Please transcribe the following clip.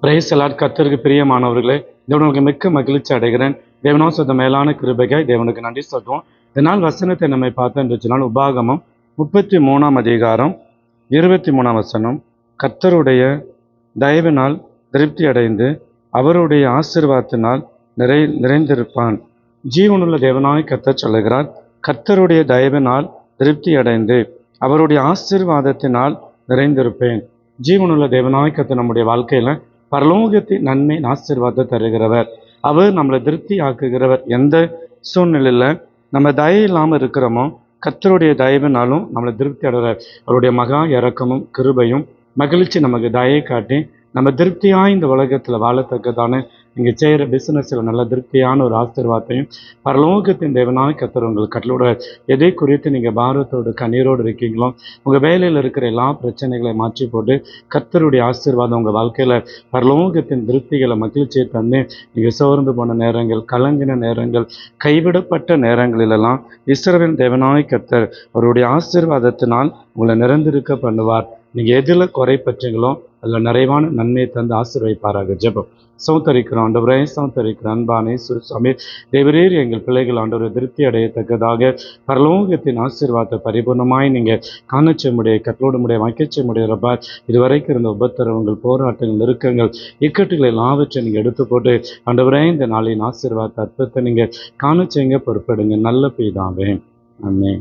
Price எல்லாம் கர்த்தருக்கு பிரியமானவர்களே, தேவனுக்கு மிக்க மகிழ்ச்சி அடைகிறேன். தேவனோசத மேலான கிருபைக்காய் தேவனுக்கு நன்றி சொல்றோம். இதனால் வசனத்தை நம்மை பார்த்தோம் என்று சொன்னால் உபாகமம் 33 அதிகாரம் 23 வசனம். கர்த்தருடைய தயவினால் திருப்தி அடைந்து அவருடைய ஆசீர்வாதத்தினால் நிறைந்திருப்பான். ஜீவனுள்ள தேவனாய் கர்த்தர் சொல்லுகிறார். கர்த்தருடைய தயவினால் திருப்தி அடைந்து அவருடைய ஆசீர்வாதத்தினால் நிறைந்திருப்பேன். ஜீவனுள்ள தேவனாய் கர்த்தர் நம்முடைய வாழ்க்கையில பரலோகத்தின் நன்மை ஆசீர்வாதத்தை தருகிறவர். அவர் நம்மளை திருப்தி ஆக்குகிறவர். எந்த சூழ்நிலையில் நம்ம தயை இல்லாமல் இருக்கிறோமோ கர்த்தருடைய தயவினாலும் நம்மளை திருப்தி அடைகிறார். அவருடைய மகா இரக்கமும் கிருபையும் மகிழ்ச்சி நமக்கு தயை காட்டி நம்ம திருப்தியாக இந்த உலகத்தில் வாழத்தக்கதான நீங்கள் செய்கிற பிஸ்னஸில் நல்ல திருப்தியான ஒரு ஆசீர்வாதத்தையும் பரலோகத்தின் தேவனாய் கர்த்தர் உங்களுக்கு கட்டளை. எதை குறித்து நீங்கள் பாரத்தோடு கண்ணீரோடு இருக்கீங்களோ உங்கள் வேலையில் இருக்கிற எல்லா பிரச்சனைகளை மாற்றி போட்டு கர்த்தருடைய ஆசீர்வாதம் உங்கள் வாழ்க்கையில் பரலோகத்தின் திருப்திகளை மகிழ்ச்சியை தந்து நீங்கள் சோர்ந்து போன நேரங்கள், கலங்கின நேரங்கள், கைவிடப்பட்ட நேரங்களிலெல்லாம் இஸ்ரவேல் தேவனாய் கர்த்தர் அவருடைய ஆசீர்வாதத்தினால் உங்களை நிரந்திருக்க பண்ணுவார். நீங்கள் எதில் குறைப்பற்றீங்களோ அதில் நிறைவான நன்மையை தந்து ஆசீர்வதிப்பாராக. ஜெபம். சௌத்தரிக்கிறோம் ஆண்டவரே, சௌத்தரிக்கிற அன்பானே சுவாமி தேவரீர், எங்கள் பிள்ளைகள் ஆண்டவரை திருப்தி அடையத்தக்கதாக பரலோகத்தின் ஆசீர்வாதத்தை பரிபூர்ணமாய் நீங்கள் காணச்ச முடிய கட்டளோடு முடிய வைக்கச்ச முடியறப்பா. இதுவரைக்கும் இருந்த உபத்திரவங்கள், போராட்டங்கள், நெருக்கங்கள், இக்கட்டுகள் எல்லாவற்றை நீங்கள் எடுத்து போட்டு ஆண்டவரே இந்த நாளின் ஆசீர்வாதத்தை அற்புதத்தை நீங்கள் காணச்சேங்க பொறுப்படுங்க. நல்ல பிதாவே, ஆமென்.